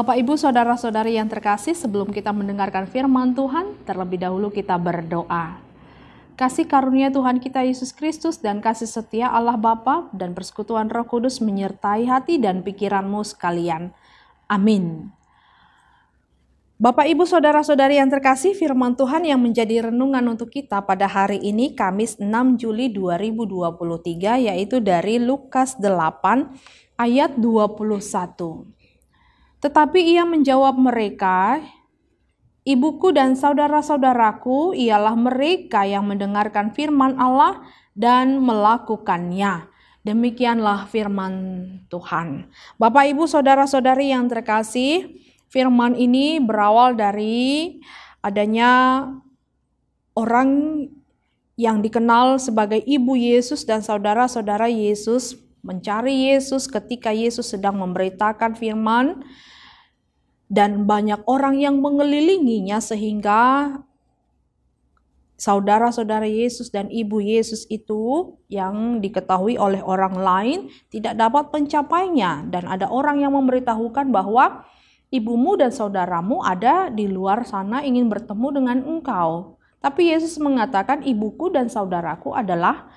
Bapak, Ibu, Saudara-saudari yang terkasih, sebelum kita mendengarkan firman Tuhan, terlebih dahulu kita berdoa. Kasih karunia Tuhan kita Yesus Kristus dan kasih setia Allah Bapa dan persekutuan Roh Kudus menyertai hati dan pikiranmu sekalian. Amin. Bapak, Ibu, Saudara-saudari yang terkasih, firman Tuhan yang menjadi renungan untuk kita pada hari ini Kamis 6 Juli 2023 yaitu dari Lukas 8 ayat 21. Tetapi ia menjawab mereka, "Ibuku dan saudara-saudaraku ialah mereka yang mendengarkan firman Allah dan melakukannya." Demikianlah firman Tuhan. Bapak, Ibu, saudara-saudari yang terkasih, firman ini berawal dari adanya orang yang dikenal sebagai ibu Yesus dan saudara-saudara Yesus mencari Yesus ketika Yesus sedang memberitakan firman. Dan banyak orang yang mengelilinginya sehingga saudara-saudara Yesus dan ibu Yesus itu yang diketahui oleh orang lain tidak dapat mencapainya. Dan ada orang yang memberitahukan bahwa ibumu dan saudaramu ada di luar sana ingin bertemu dengan engkau. Tapi Yesus mengatakan ibuku dan saudaraku adalah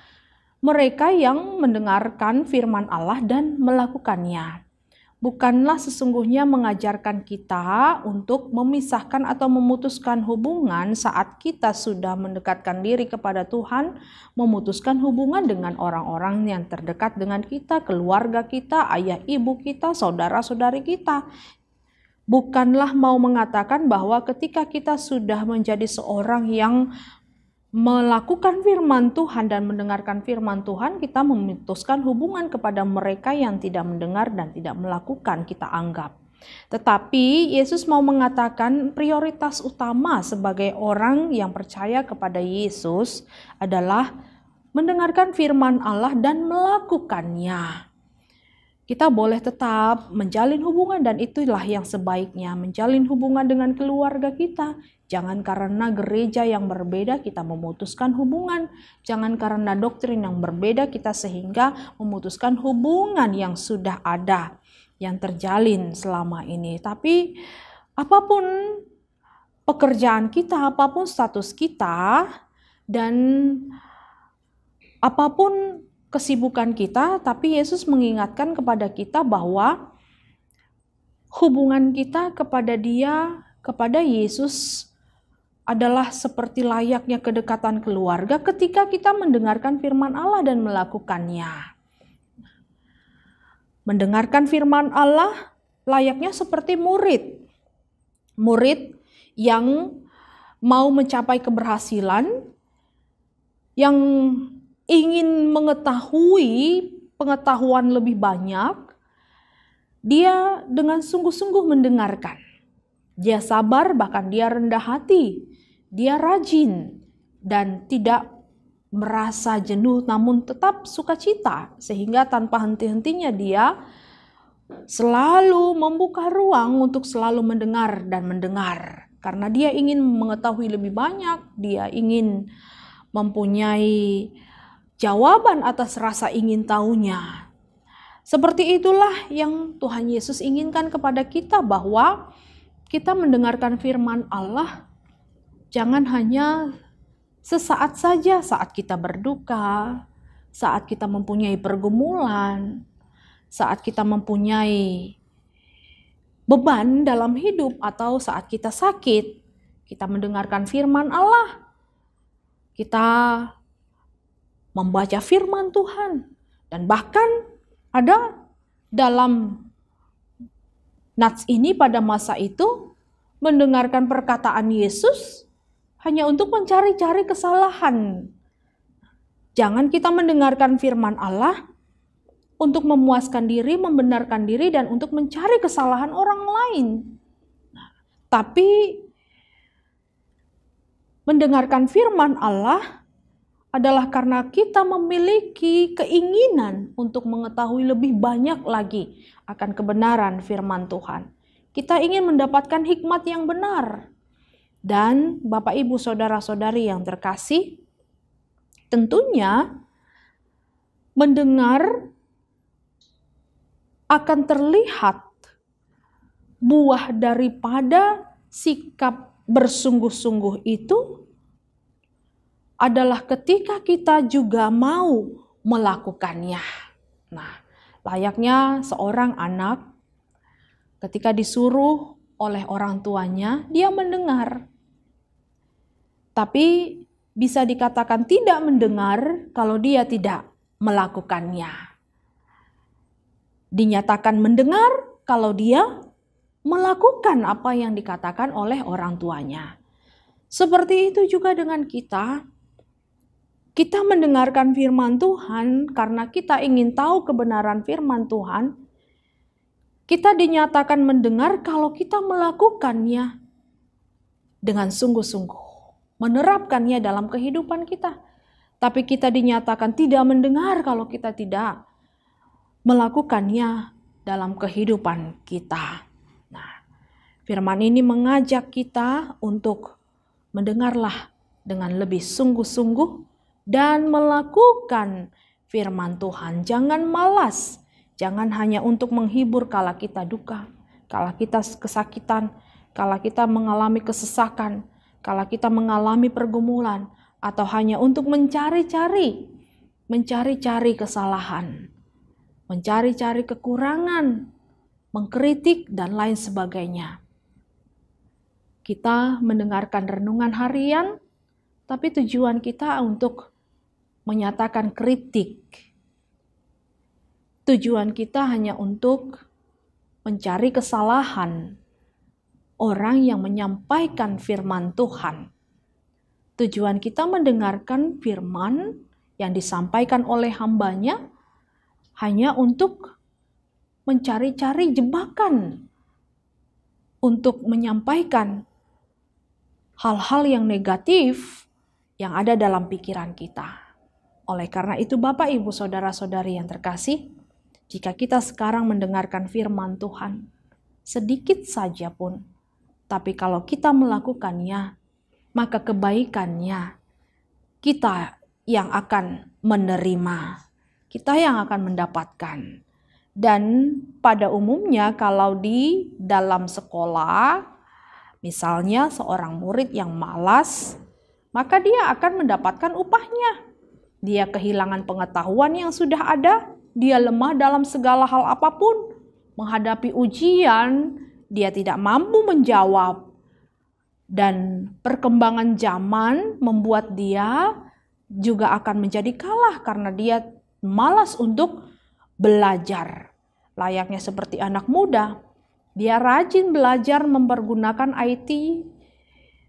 mereka yang mendengarkan firman Allah dan melakukannya. Bukanlah sesungguhnya mengajarkan kita untuk memisahkan atau memutuskan hubungan saat kita sudah mendekatkan diri kepada Tuhan, memutuskan hubungan dengan orang-orang yang terdekat dengan kita, keluarga kita, ayah ibu kita, saudara-saudari kita. Bukanlah mau mengatakan bahwa ketika kita sudah menjadi seorang yang melakukan firman Tuhan dan mendengarkan firman Tuhan, kita memutuskan hubungan kepada mereka yang tidak mendengar dan tidak melakukan, kita anggap. Tetapi Yesus mau mengatakan prioritas utama sebagai orang yang percaya kepada Yesus adalah mendengarkan firman Allah dan melakukannya. Kita boleh tetap menjalin hubungan dan itulah yang sebaiknya, menjalin hubungan dengan keluarga kita. Jangan karena gereja yang berbeda kita memutuskan hubungan. Jangan karena doktrin yang berbeda kita sehingga memutuskan hubungan yang sudah ada, yang terjalin selama ini. Tapi apapun pekerjaan kita, apapun status kita, dan apapun kesibukan kita, tapi Yesus mengingatkan kepada kita bahwa hubungan kita kepada Dia, kepada Yesus adalah seperti layaknya kedekatan keluarga ketika kita mendengarkan firman Allah dan melakukannya. Mendengarkan firman Allah layaknya seperti murid. Murid yang mau mencapai keberhasilan, yang ingin mengetahui pengetahuan lebih banyak, dia dengan sungguh-sungguh mendengarkan. Dia sabar, bahkan dia rendah hati, dia rajin dan tidak merasa jenuh namun tetap sukacita, sehingga tanpa henti-hentinya dia selalu membuka ruang untuk selalu mendengar dan mendengar. Karena dia ingin mengetahui lebih banyak, dia ingin mempunyai jawaban atas rasa ingin tahunya. Seperti itulah yang Tuhan Yesus inginkan kepada kita, bahwa kita mendengarkan firman Allah jangan hanya sesaat saja, saat kita berduka, saat kita mempunyai pergumulan, saat kita mempunyai beban dalam hidup, atau saat kita sakit. Kita mendengarkan firman Allah, kita membaca firman Tuhan, dan bahkan ada dalam nats ini pada masa itu mendengarkan perkataan Yesus hanya untuk mencari-cari kesalahan. Jangan kita mendengarkan firman Allah untuk memuaskan diri, membenarkan diri, dan untuk mencari kesalahan orang lain. Tapi mendengarkan firman Allah adalah karena kita memiliki keinginan untuk mengetahui lebih banyak lagi akan kebenaran firman Tuhan. Kita ingin mendapatkan hikmat yang benar. Dan Bapak, Ibu, Saudara-saudari yang terkasih, tentunya mendengar akan terlihat buah daripada sikap bersungguh-sungguh itu adalah ketika kita juga mau melakukannya. Nah, layaknya seorang anak ketika disuruh oleh orang tuanya, dia mendengar. Tapi bisa dikatakan tidak mendengar kalau dia tidak melakukannya. Dinyatakan mendengar kalau dia melakukan apa yang dikatakan oleh orang tuanya. Seperti itu juga dengan kita. Kita mendengarkan firman Tuhan karena kita ingin tahu kebenaran firman Tuhan. Kita dinyatakan mendengar kalau kita melakukannya dengan sungguh-sungguh, menerapkannya dalam kehidupan kita. Tapi kita dinyatakan tidak mendengar kalau kita tidak melakukannya dalam kehidupan kita. Nah, firman ini mengajak kita untuk mendengarlah dengan lebih sungguh-sungguh dan melakukan firman Tuhan. Jangan malas, jangan hanya untuk menghibur kala kita duka, kala kita kesakitan, kala kita mengalami kesesakan, kala kita mengalami pergumulan, atau hanya untuk mencari-cari kesalahan, mencari-cari kekurangan, mengkritik, dan lain sebagainya. Kita mendengarkan renungan harian, tapi tujuan kita untuk menyatakan kritik. Tujuan kita hanya untuk mencari kesalahan orang yang menyampaikan firman Tuhan. Tujuan kita mendengarkan firman yang disampaikan oleh hambanya hanya untuk mencari-cari jebakan untuk menyampaikan hal-hal yang negatif yang ada dalam pikiran kita. Oleh karena itu, Bapak, Ibu, Saudara-saudari yang terkasih, jika kita sekarang mendengarkan firman Tuhan, sedikit saja pun, tapi kalau kita melakukannya, maka kebaikannya kita yang akan menerima, kita yang akan mendapatkan. Dan pada umumnya kalau di dalam sekolah, misalnya seorang murid yang malas, maka dia akan mendapatkan upahnya. Dia kehilangan pengetahuan yang sudah ada, dia lemah dalam segala hal apapun. Menghadapi ujian, dia tidak mampu menjawab. Dan perkembangan zaman membuat dia juga akan menjadi kalah karena dia malas untuk belajar. Layaknya seperti anak muda, dia rajin belajar mempergunakan IT,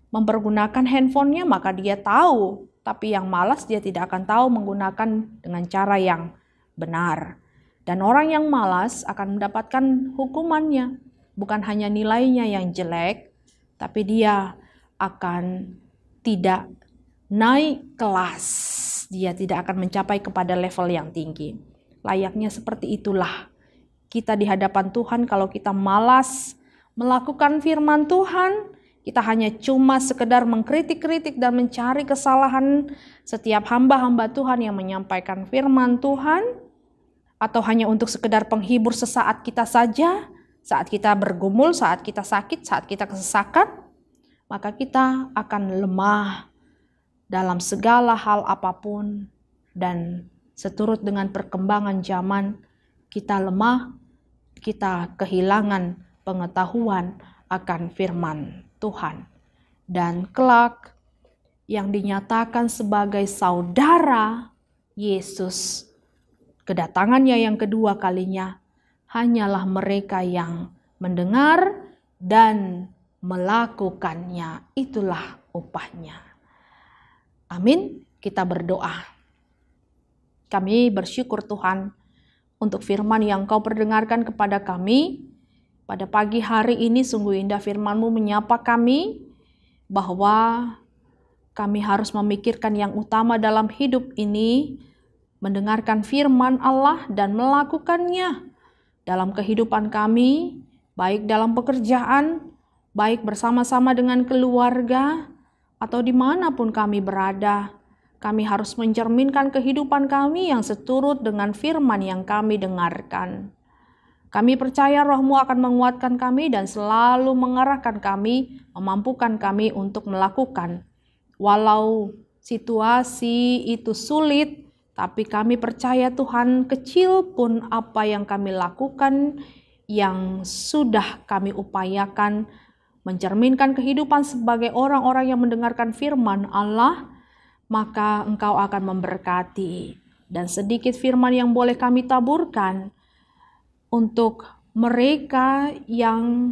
mempergunakan handphonenya, maka dia tahu. Tapi yang malas dia tidak akan tahu menggunakan dengan cara yang benar. Dan orang yang malas akan mendapatkan hukumannya. Bukan hanya nilainya yang jelek, tapi dia akan tidak naik kelas. Dia tidak akan mencapai kepada level yang tinggi. Layaknya seperti itulah kita di hadapan Tuhan. Kalau kita malas melakukan firman Tuhan, kita hanya cuma sekedar mengkritik-kritik dan mencari kesalahan setiap hamba-hamba Tuhan yang menyampaikan firman Tuhan, atau hanya untuk sekedar penghibur sesaat kita saja, saat kita bergumul, saat kita sakit, saat kita kesesakan, maka kita akan lemah dalam segala hal apapun. Dan seturut dengan perkembangan zaman, kita lemah, kita kehilangan pengetahuan akan firman Tuhan. Dan kelak yang dinyatakan sebagai saudara Yesus, kedatangannya yang kedua kalinya, hanyalah mereka yang mendengar dan melakukannya. Itulah upahnya. Amin. Kita berdoa. Kami bersyukur Tuhan untuk firman yang Kau perdengarkan kepada kami. Pada pagi hari ini sungguh indah firman-Mu menyapa kami bahwa kami harus memikirkan yang utama dalam hidup ini, mendengarkan firman Allah dan melakukannya dalam kehidupan kami, baik dalam pekerjaan, baik bersama-sama dengan keluarga, atau dimanapun kami berada. Kami harus mencerminkan kehidupan kami yang seturut dengan firman yang kami dengarkan. Kami percaya Roh-Mu akan menguatkan kami dan selalu mengarahkan kami, memampukan kami untuk melakukan. Walau situasi itu sulit, tapi kami percaya Tuhan, kecil pun apa yang kami lakukan, yang sudah kami upayakan, mencerminkan kehidupan sebagai orang-orang yang mendengarkan firman Allah, maka Engkau akan memberkati. Dan sedikit firman yang boleh kami taburkan untuk mereka yang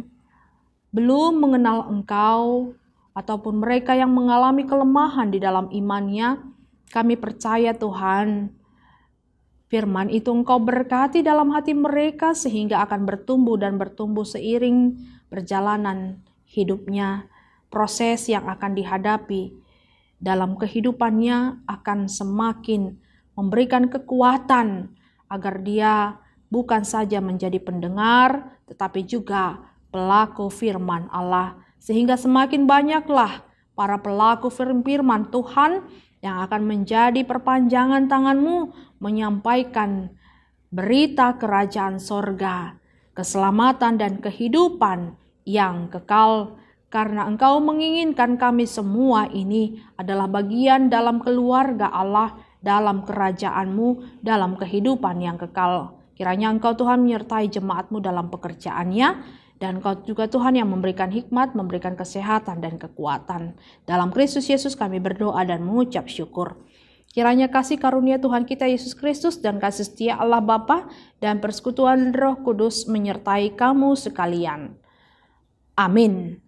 belum mengenal Engkau, ataupun mereka yang mengalami kelemahan di dalam imannya, kami percaya Tuhan, firman itu Engkau berkati dalam hati mereka sehingga akan bertumbuh dan bertumbuh seiring perjalanan hidupnya. Proses yang akan dihadapi dalam kehidupannya akan semakin memberikan kekuatan agar dia bukan saja menjadi pendengar, tetapi juga pelaku firman Allah. Sehingga semakin banyaklah para pelaku firman Tuhan yang akan menjadi perpanjangan tangan-Mu menyampaikan berita kerajaan sorga, keselamatan dan kehidupan yang kekal. Karena Engkau menginginkan kami semua ini adalah bagian dalam keluarga Allah, dalam kerajaan-Mu, dalam kehidupan yang kekal. Kiranya Engkau Tuhan menyertai jemaat-Mu dalam pekerjaannya, dan Engkau juga Tuhan yang memberikan hikmat, memberikan kesehatan dan kekuatan. Dalam Kristus Yesus kami berdoa dan mengucap syukur. Kiranya kasih karunia Tuhan kita Yesus Kristus dan kasih setia Allah Bapa dan persekutuan Roh Kudus menyertai kamu sekalian. Amin.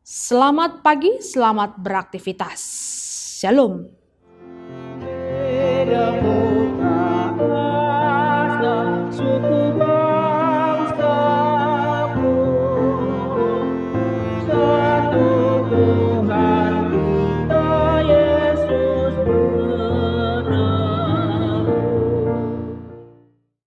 Selamat pagi, selamat beraktivitas. Shalom.